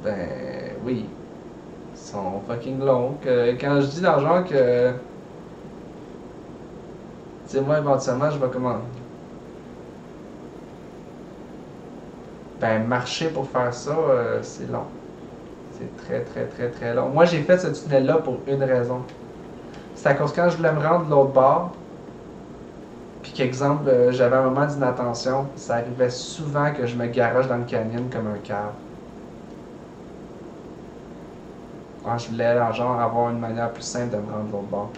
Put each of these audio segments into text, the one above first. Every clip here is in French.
Ben oui. Ils sont fucking longs. Quand je dis dans le genre que. Tu sais, moi éventuellement je vais comment. Ben marcher pour faire ça, c'est long. C'est très très très très long. Moi j'ai fait ce tunnel-là pour une raison. C'est à cause quand je voulais me rendre de l'autre bord, puis qu'exemple, j'avais un moment d'inattention, ça arrivait souvent que je me garoche dans le canyon comme un cave. Alors, je voulais genre avoir une manière plus simple de me rendre de l'autre bord.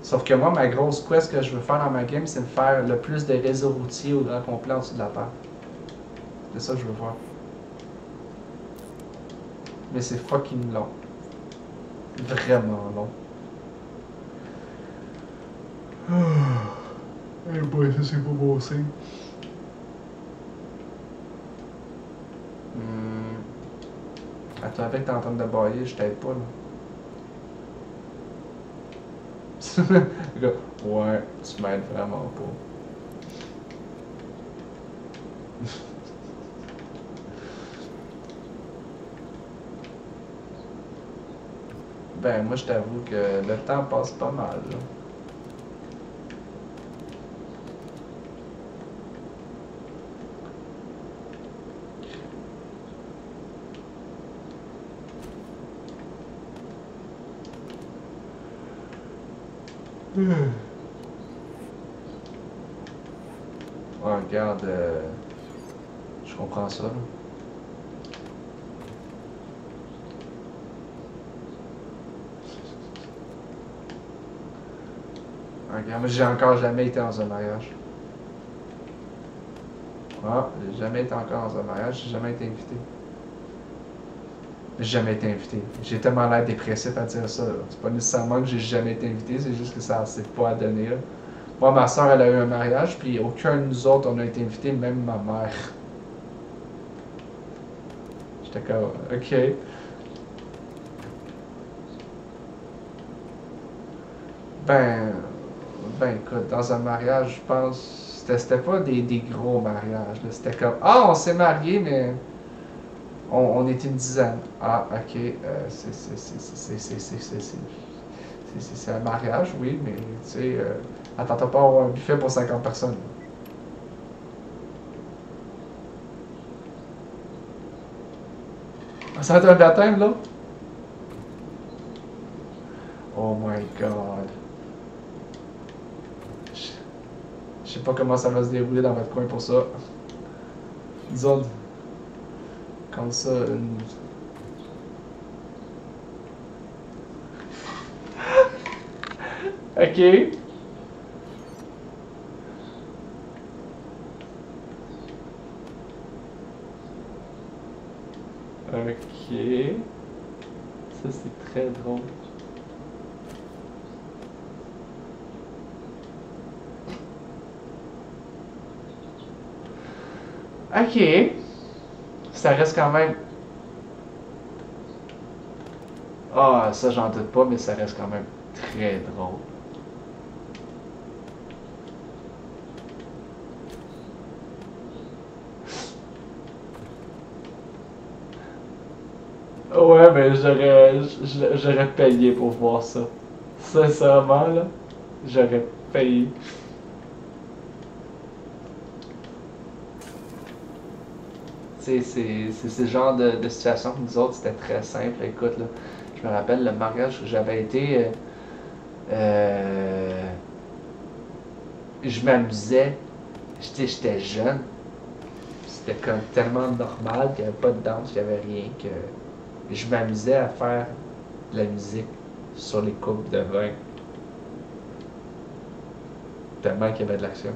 Sauf que moi, ma grosse quest que je veux faire dans ma game, c'est de faire le plus de réseaux routiers au grand complet en dessous de la Terre. C'est ça que je veux voir. Mais c'est fucking long. Vraiment long. Eh boy, ça c'est pas beau signe. Attends, avec t'es en train de bailler, je t'aide pas là. Le gars, ouais, tu m'aides vraiment pas. Ben, moi je t'avoue que le temps passe pas mal là. Ouais, regarde, je comprends ça là. Regarde, moi j'ai encore jamais été dans un mariage. Ah, j'ai jamais été encore dans un mariage, j'ai jamais été invité. J'ai jamais été invité. J'ai tellement l'air dépressif à dire ça. C'est pas nécessairement que j'ai jamais été invité, c'est juste que ça s'est pas à donner. Là. Moi, ma soeur, elle a eu un mariage, puis aucun de nous autres, on a été invités, même ma mère. J'étais comme, ok. Ben, ben écoute, dans un mariage, je pense, c'était pas des gros mariages. C'était comme, ah, on s'est mariés, mais on était une dizaine. Ah, ok, c'est un mariage, oui, mais tu sais, attends pas à avoir un buffet pour 50 personnes. Ça va être un baptême, là? Oh my god. Je sais pas comment ça va se dérouler dans votre coin pour ça. Disons, comme ça, une... Ok. Ok. Ça, c'est très drôle. Ok. Ça reste quand même... Ah, ça, j'en doute pas, mais ça reste quand même très drôle. Ouais, mais j'aurais payé pour voir ça. Sincèrement, là, j'aurais payé. C'est ce genre de situation que nous autres, c'était très simple. Écoute, là, je me rappelle le mariage où j'avais été. Euh, je m'amusais. J'étais jeune. C'était comme tellement normal qu'il n'y avait pas de danse, qu'il n'y avait rien. Que je m'amusais à faire de la musique sur les coupes de vin. Tellement qu'il y avait de l'action.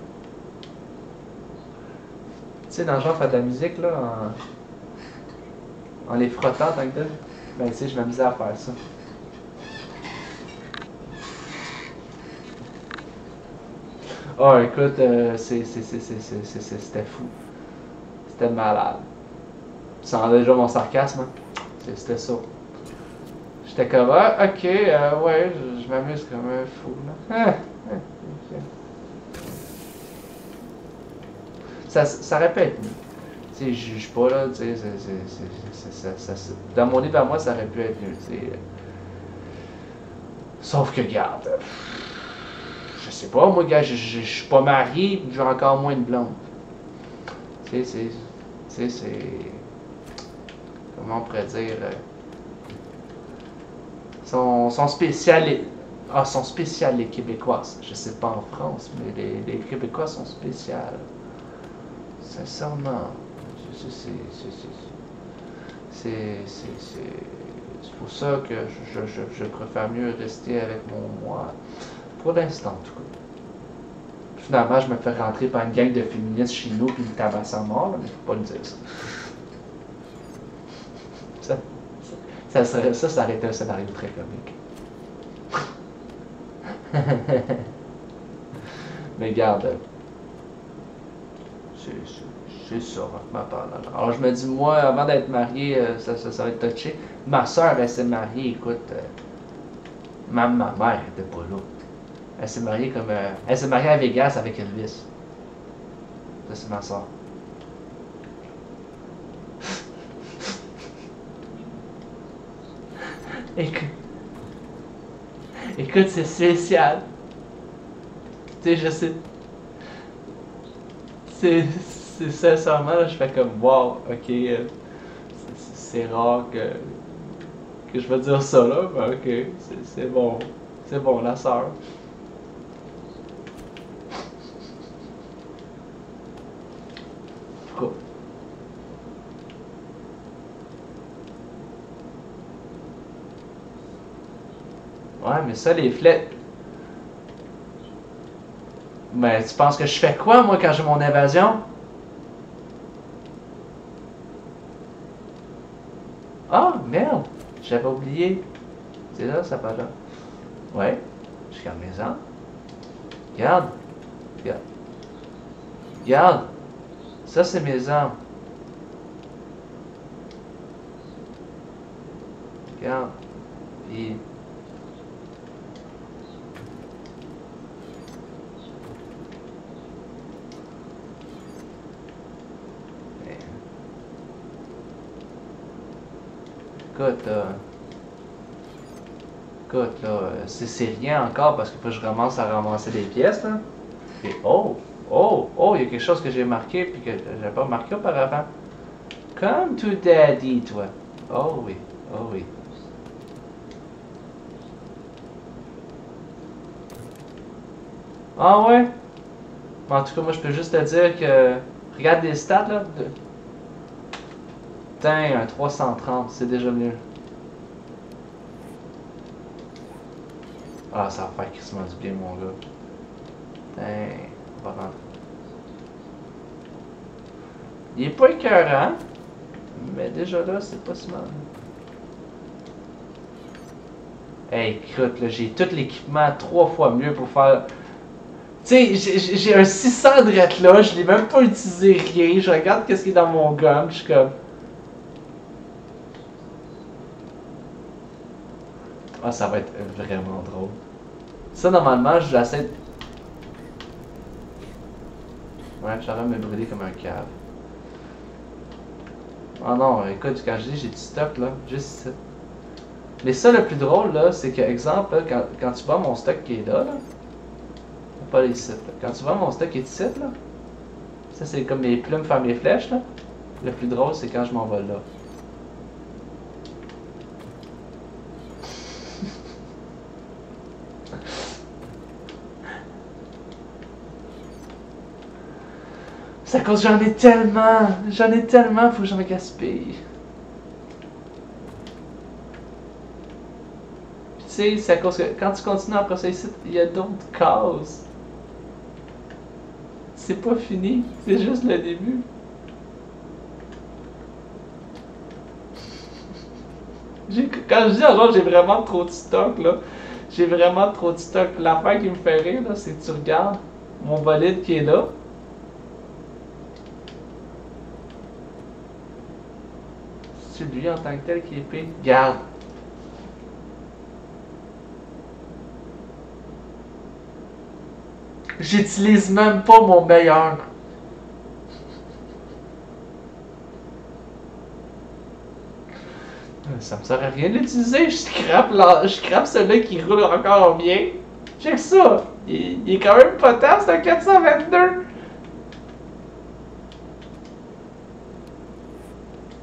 Tu sais, dans le genre, faire de la musique, là, en les frottant tant que tel, ben, tu sais, je m'amusais à faire ça. Oh, écoute, c'était fou. C'était malade. Tu sens déjà mon sarcasme, hein? C'était ça. J'étais comme, ah, ok, ouais, je m'amuse comme un fou, là. Ok. Ça répète. Tu sais, je juge pas, là, tu sais, dans mon livre à moi, ça aurait pu être mieux, tu sais. Sauf que, regarde, je sais pas, moi, gars, je suis pas marié, j'ai encore moins de blonde. Tu sais, c'est. Comment on pourrait dire. Sont spéciales. Ah, sont spéciales les Québécoises. Je sais pas en France, mais les Québécois sont spéciales. Sincèrement. C'est pour ça que je préfère mieux rester avec mon moi. Pour l'instant, en tout cas. Finalement, je me fais rentrer par une gang de féministes chez nous puis me tabasse à mort, là, mais faut pas le dire ça. Ça aurait été un scénario très comique. Mais garde, c'est ça, ma part. Alors je me dis, moi, avant d'être marié, ça va être touché. Ma soeur, elle s'est mariée, écoute, même ma mère était pas là. Elle s'est mariée comme. Elle s'est mariée à Vegas avec Elvis. Ça, c'est ma soeur. Écoute, écoute, c'est spécial. Tu sais, je sais. C'est sincèrement, là, je fais comme, wow, ok, c'est rare que je vais dire ça, là, mais ok, c'est bon. C'est bon, la sœur. Pourquoi? Ouais, mais ça, les flèches. Mais tu penses que je fais quoi, moi, quand j'ai mon évasion? Ah, merde! J'avais oublié. C'est là, ça part là. Ouais. Je garde mes armes. Regarde. Regarde. Regarde. Ça, c'est mes armes. Regarde. Puis. Écoute, là, c'est rien encore parce qu'il faut que je commence à ramasser des pièces, là. Et il y a quelque chose que j'ai marqué puis que j'avais pas remarqué auparavant. Comme tout daddy, toi. Oh oui, oh oui. Ah ouais? En tout cas, moi, je peux juste te dire que. Regarde les stats, là. Putain, un 330, c'est déjà mieux. Ah, ça va faire crissement du bien, mon gars. Putain, on va rentrer. Il est pas écœurant, mais déjà là, c'est pas si mal. Hey, écoute, là, j'ai tout l'équipement 3 fois mieux pour faire. Tu sais, j'ai un 600 drette là, je l'ai même pas utilisé rien. Je regarde qu'est-ce qui est dans mon gun, je suis comme. Ah, ça va être vraiment drôle. Ça, normalement, je l'essaie. Ouais, j'aurais me brûler comme un cave. Oh non, écoute, quand je dis j'ai du stock, là, juste ici. Mais ça, le plus drôle, là, c'est que, exemple, là, quand tu vois mon stock qui est là, pas les sites, là. Quand tu vois mon stock qui est ici, là, ça, c'est comme mes plumes faire mes flèches, là. Le plus drôle, c'est quand je m'en vais là. C'est à cause j'en ai tellement, faut que j'en gaspille. Puis tu sais, c'est à cause que quand tu continues après ça ici, il y a d'autres cases. C'est pas fini, c'est juste le début. Quand je dis alors j'ai vraiment trop de stock là, j'ai vraiment trop de stock. L'affaire qui me fait rire là, c'est que tu regardes mon bolide qui est là. C'est lui en tant que tel qui est épais. Garde. J'utilise même pas mon meilleur. Ça me sert à rien de l'utiliser. Je scrape celui qui roule encore bien. Check ça. Il est quand même potent, c'est un 422.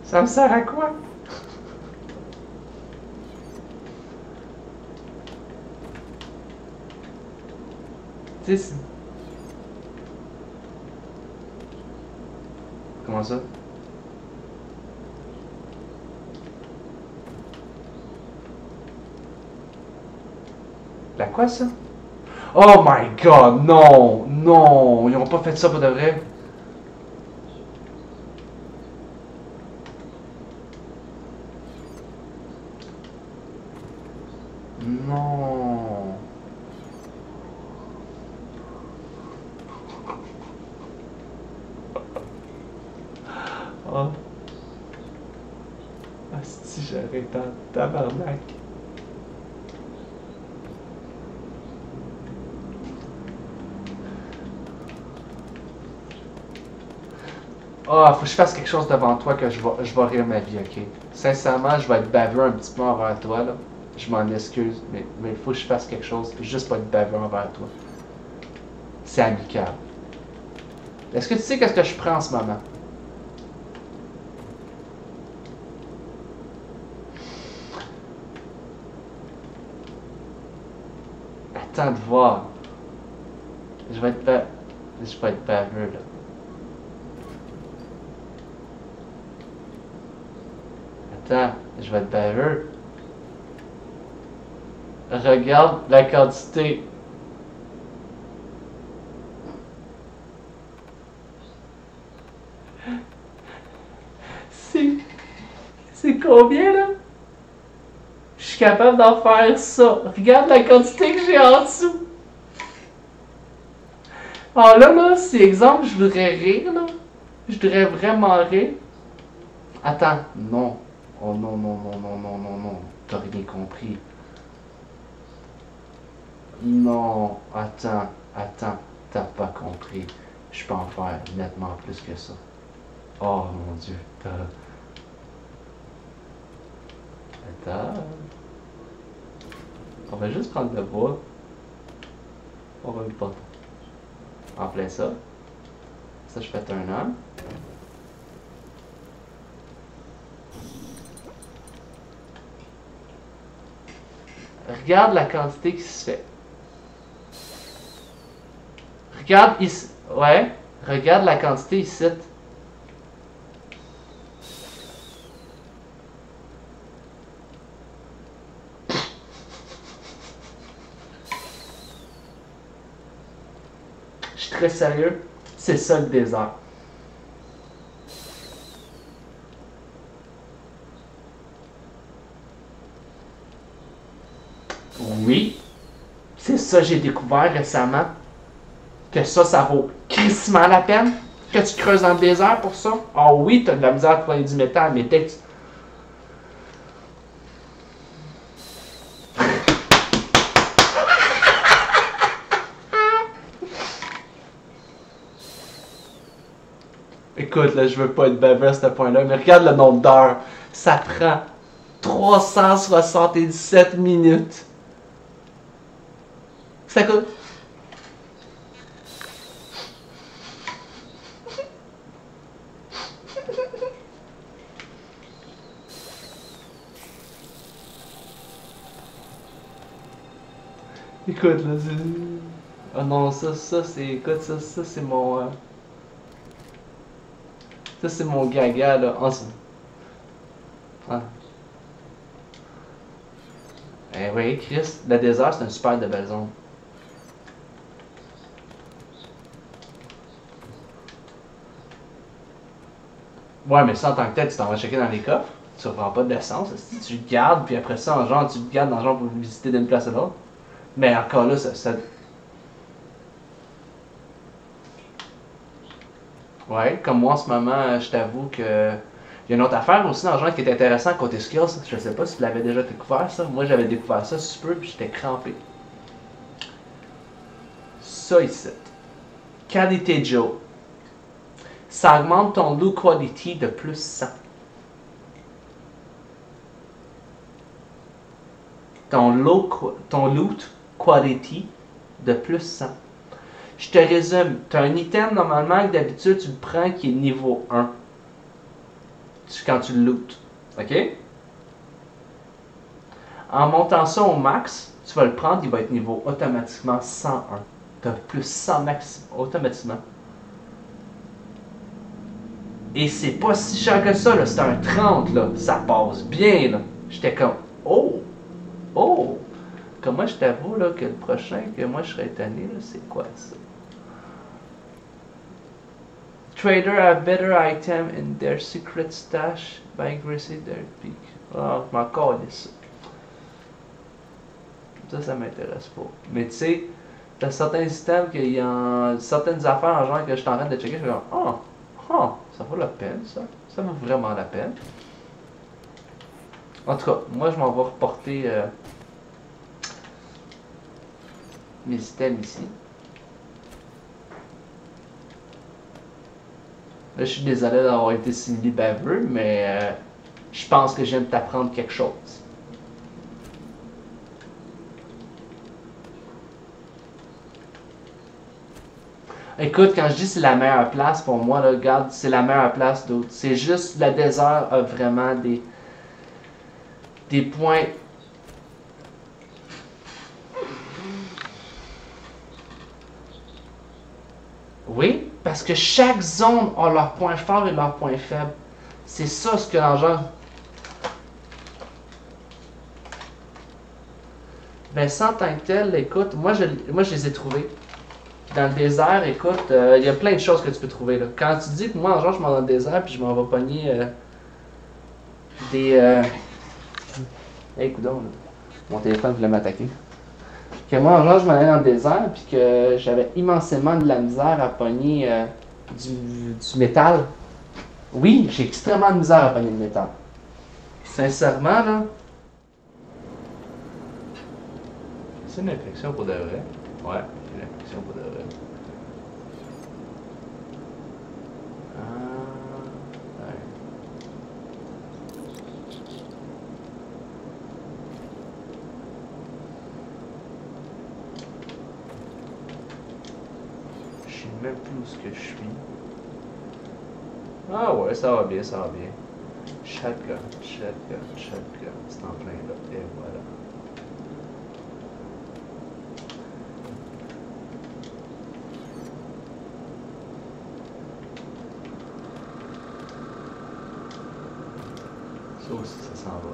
Ça me sert à quoi? Tu sais, comment ça? La quoi ça? Oh my god, non! Non! Ils ont pas fait ça pour de vrai. Non! Oh. Asti, j'arrête en tabarnak. Ah, faut que je fasse quelque chose devant toi que je vais rire ma vie, ok? Sincèrement, je vais être baveux un petit peu envers toi, là. Je m'en excuse, mais il faut que je fasse quelque chose, juste pas être baveux envers toi. C'est amical. Est-ce que tu sais qu'est-ce que je prends en ce moment? Attends de voir. Je vais être Je vais être baveux, là. Attends, je vais être baveux. Regarde la quantité. C'est... C'est combien, là? Je suis capable d'en faire ça. Regarde la quantité que j'ai en dessous. Ah là, si exemple, je voudrais rire, là. Je voudrais vraiment rire. Attends, non. Oh non, non, non, non, non, non, non. T'as rien compris. Non, attends. T'as pas compris. Je peux en faire nettement plus que ça. Oh mon dieu. Attends. On va juste prendre le bois. On va le porter. En plein ça. Ça, je fais un homme. Regarde la quantité qui se fait. Regarde ici. Ouais. Regarde la quantité ici. Je suis très sérieux. C'est ça le désert. Oui. C'est ça j'ai découvert récemment. Que ça vaut crissement la peine. Que tu creuses dans le désert pour ça. Ah oui, t'as de la misère à trouver du métal, mais dès que tu... Écoute, là, je veux pas être baveux à ce point-là, mais regarde le nombre d'heures. Ça prend 377 minutes. Ça coûte... Écoute, là, c'est... Oh non, ça, c'est... Écoute, ça c'est mon... Ça, c'est mon gaga, là. En... Ah. Eh oui, Chris, le désert, c'est une super de belle zone. Ouais, mais ça, en tant que tel, tu t'en vas checker dans les coffres. Tu ne prends pas d'essence. Si tu le gardes, puis après ça, en genre, tu le gardes dans genre pour visiter d'une place à l'autre. Mais encore là, ça... Ouais, comme moi en ce moment, je t'avoue que. Il y a une autre affaire aussi dans le genre qui est intéressant côté skills. Je sais pas si tu l'avais déjà découvert ça. Moi j'avais découvert ça super puis j'étais crampé. Ça ici. Qualité Joe. Ça augmente ton loot quality de plus 100. ton loot quality de plus 100. Je te résume, tu as un item normalement que d'habitude tu le prends qui est niveau 1 quand tu le lootes. OK? En montant ça au max, tu vas le prendre, il va être niveau automatiquement 101. Tu as plus 100 max automatiquement. Et c'est pas si cher que ça, là. C'est un 30, là. Ça passe bien, là. J'étais comme, oh! Oh! Comme moi, je t'avoue, là, que le prochain que moi, je serais étonné, là, c'est quoi ça? Trader have better item in their secret stash by increasing their peak. Ah, je m'en calisse ça. Ça m'intéresse pas. Mais tu sais, t'as certains systèmes qu'il y a certaines affaires en genre que je suis en train de checker, je suis comme, ça vaut la peine, ça. Ça vaut vraiment la peine. En tout cas, moi, je m'en vais reporter mes items ici. Là, je suis désolé d'avoir été simili baveux, mais je pense que je viens de t'apprendre quelque chose. Écoute, quand je dis c'est la meilleure place pour moi, là, regarde, c'est la meilleure place d'autres. C'est juste, le désert a vraiment des points. Oui, parce que chaque zone a leur point fort et leur point faible. C'est ça ce que l'engendre. Ben, sans tant que tel, écoute, moi je les ai trouvés. Dans le désert, écoute, il y a plein de choses que tu peux trouver. Là. Quand tu dis que moi, genre, je m'en vais dans le désert puis je m'en vais pogner des. Hey, coudonc, mon téléphone voulait m'attaquer. Que moi, genre, je m'en allais dans le désert puis que j'avais immensément de la misère à pogner du métal. Oui, j'ai extrêmement de misère à pogner le métal. Sincèrement, là. C'est une infection pour de vrai. Ouais, c'est une infection pour de vrai. Ouais. Je sais même plus où ce que je suis. Ah ouais, ça va bien, ça va bien. Shotgun. C'est en plein là. Et voilà. Ça aussi, ça s'en va.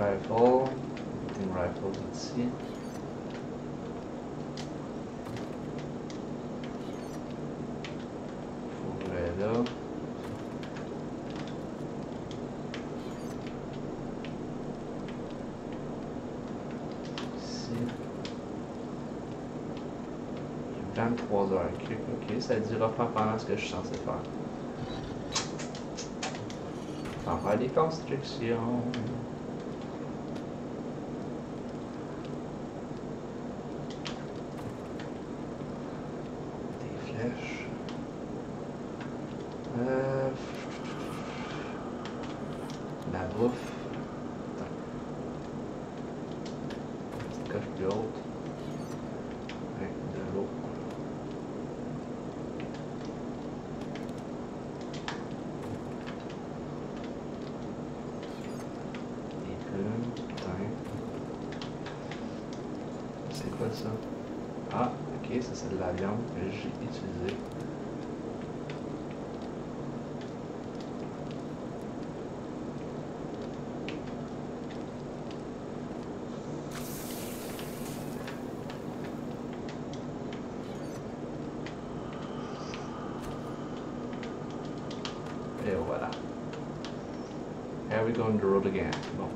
Hunting rifle ici. Fourret là. Ici. 23 heures. Ok, ça dira pas pendant ce que je suis censé faire. Sans faire des constructions. Des flèches. La bouffe. Petite coche plus haute. Ouais, de l'eau. C'est quoi ça? Ah, ok, ça c'est de la viande que j'ai utilisée. Et voilà. Here we go on the road again. Bon.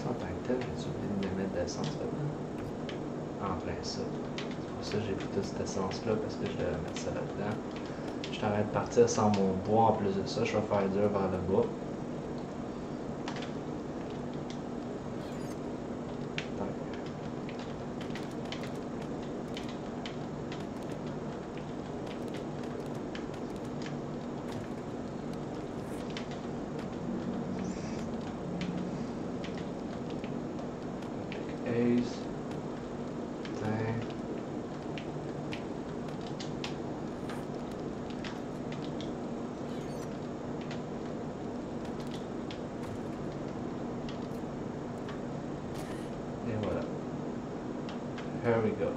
En tant que tel, j'ai oublié de me mettre d'essence là-dedans. En plein ça. C'est pour ça que j'ai pris toute cette essence-là, parce que je devais mettre ça là-dedans. Je t'arrête de partir sans mon bois en plus de ça. Je vais faire dur vers le bas. Here we go.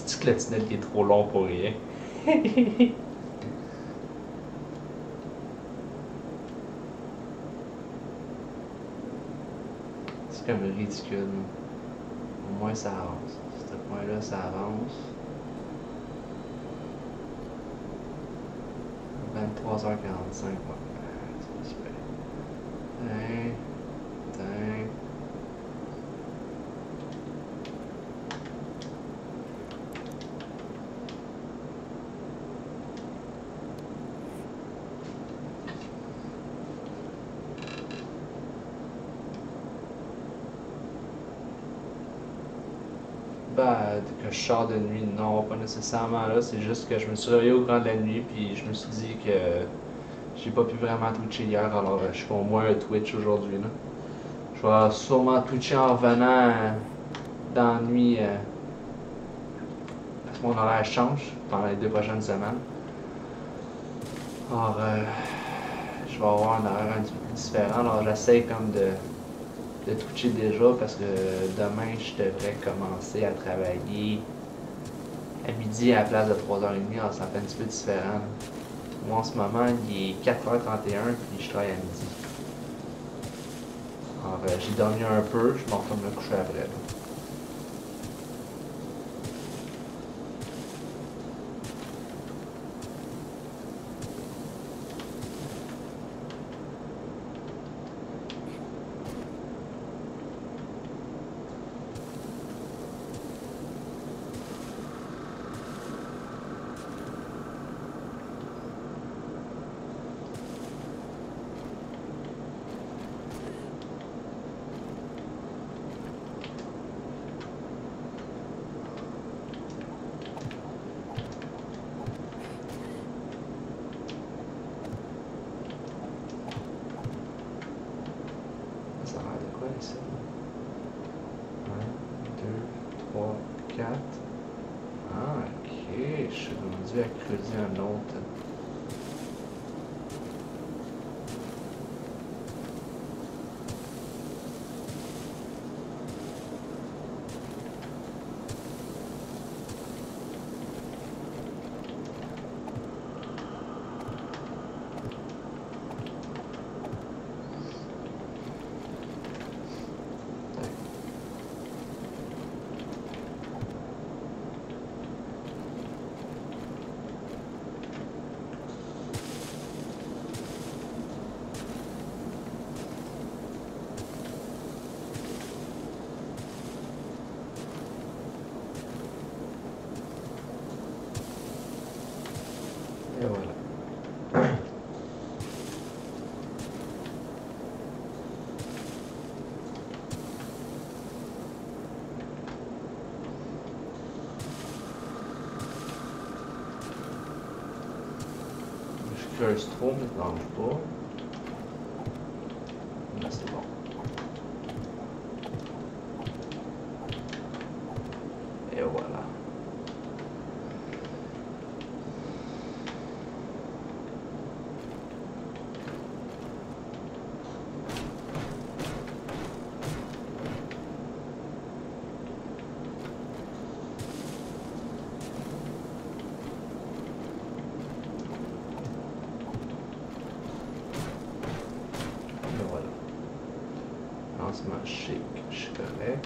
C'est que le tunnel qui est trop long pour rien. C'est comme ridicule. Au moins ça avance. Ce point-là, ça avance. 23h45, ouais. C'est super. Tain. Ben, que je sors de nuit, non, pas nécessairement là. C'est juste que je me suis réveillé au courant de la nuit, puis je me suis dit que j'ai pas pu vraiment twitcher hier, alors je fais au moins un Twitch aujourd'hui. Là. Je vais sûrement twitcher en revenant dans la nuit, parce que mon horaire change pendant les 2 prochaines semaines. Alors, je vais avoir un horaire un petit peu différent, alors j'essaie comme de twitcher déjà parce que demain je devrais commencer à travailler à midi à la place de 3h30, alors ça fait un petit peu différent. Moi en ce moment il est 4h31 puis je travaille à midi. Alors j'ai dormi un peu, je m'en retourne me coucher après. Là. Ça a l'air de quoi ici? 1, 2, 3, 4. Ah, ok, je suis rendu à creuser un autre. Et voilà. Je creuse trop, mais je mange pas. Là, c'est bon. Et voilà. Lancement chic, je suis correct.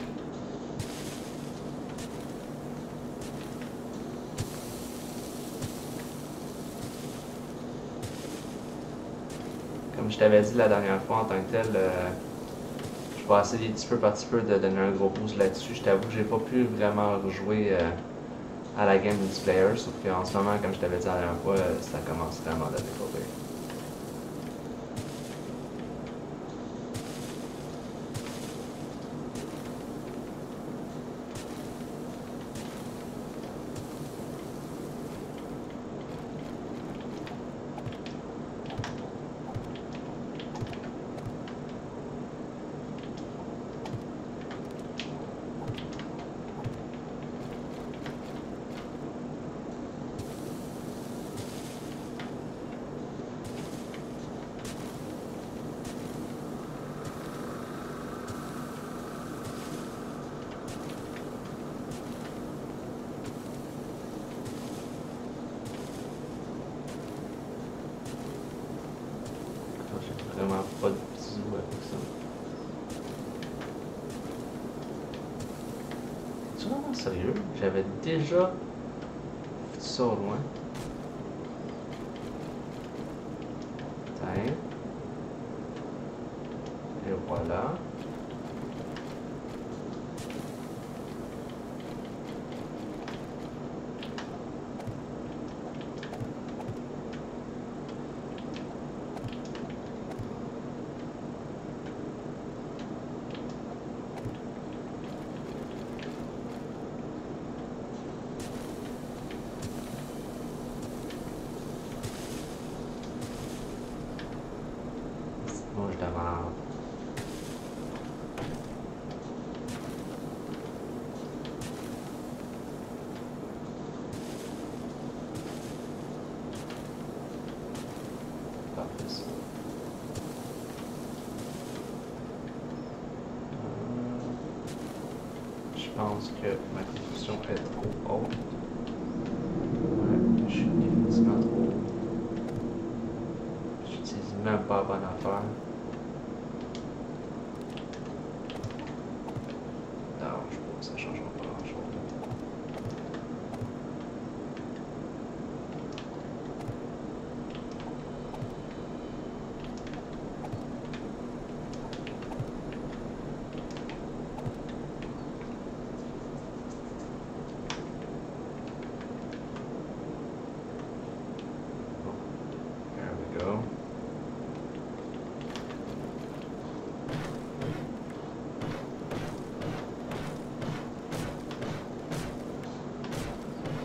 Comme je t'avais dit la dernière fois en tant que tel, je vais essayer petit peu par petit peu de donner un gros boost là-dessus. Je t'avoue que j'ai pas pu vraiment rejouer à la game multiplayer, sauf qu'en ce moment, comme je t'avais dit la dernière fois, ça commence vraiment à découvrir. C'est vraiment sérieux? J'avais déjà vu ça au loin. Tiens. Et voilà. Moi, je demande. Parfait, ça. Je pense que ma construction est trop haute. Ouais, je suis définitivement trop haut. J'utilise même pas la bonne affaire. Non, je pense que ça changera pas grand-chose. There we go.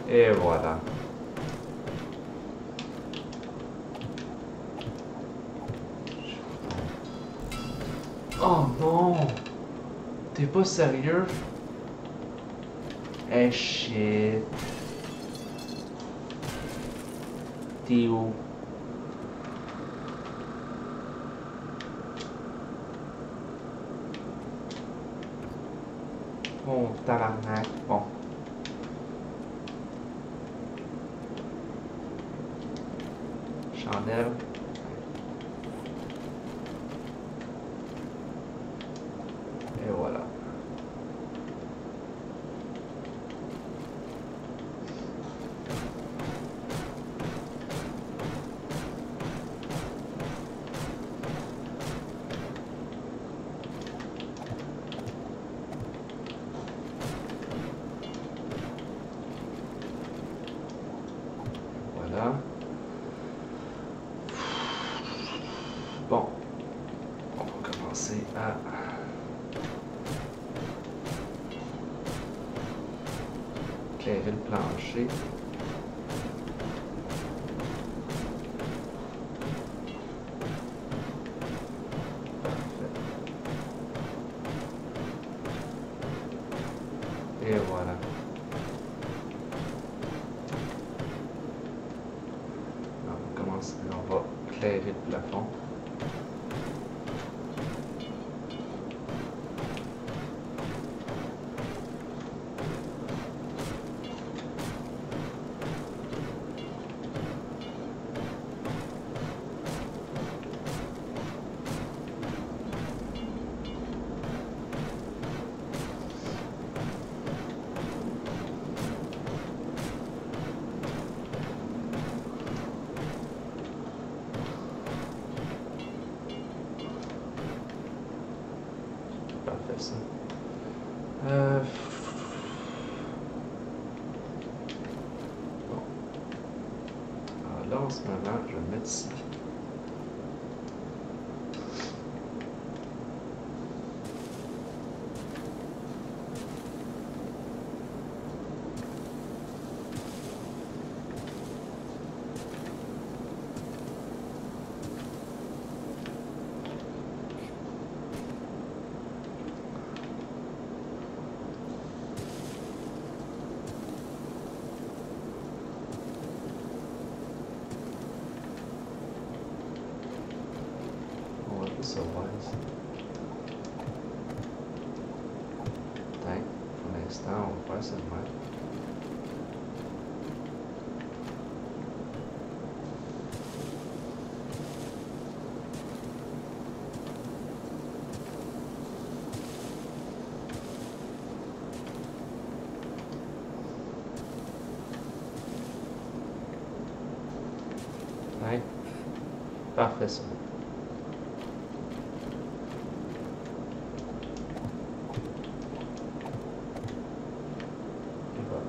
Et voilà. Oh non! T'es pas sérieux? Eh shit. T'es où? Oh, tabarnak. Bon. Chandelle. Et voilà. Voilà. Bon. On va commencer à éclairer le plancher. Et voilà. On commence, on va éclairer le plafond. Parfait ça. Bon. Alors là, en ce moment, je vais le mettre ici. On va plus savoir ici. Attends, pour l'instant, on va faire ça de même. Parfait, ça. Et voilà.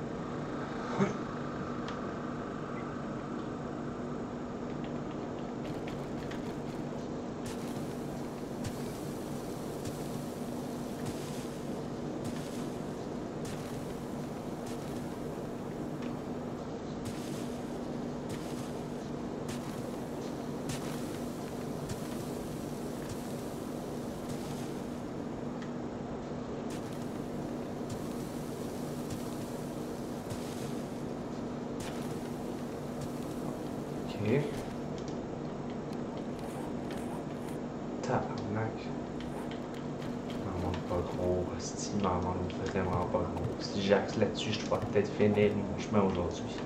Ok. Tabarnak. Il m'en manque pas gros. Si il m'en manque vraiment pas gros. Si j'axe là-dessus, je dois peut-être finir mon chemin aujourd'hui.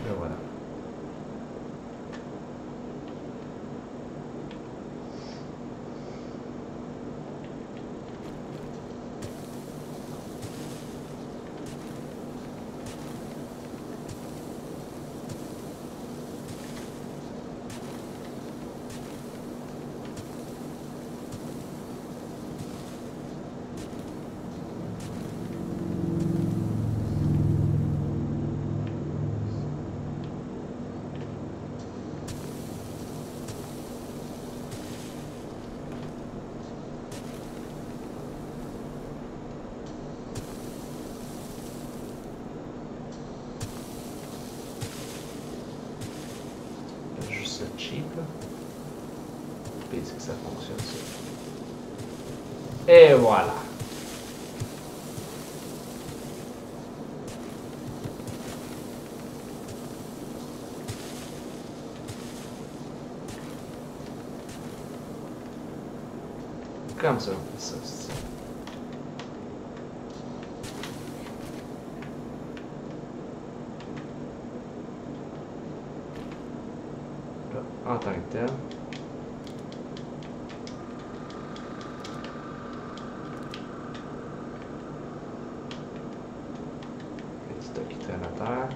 Et voilà. Juste cheap là. Puis c'est que ça fonctionne ça. Et voilà. Comme ça, on fait ça. Là, en tant que tel. Petit stock qui traîne à terre.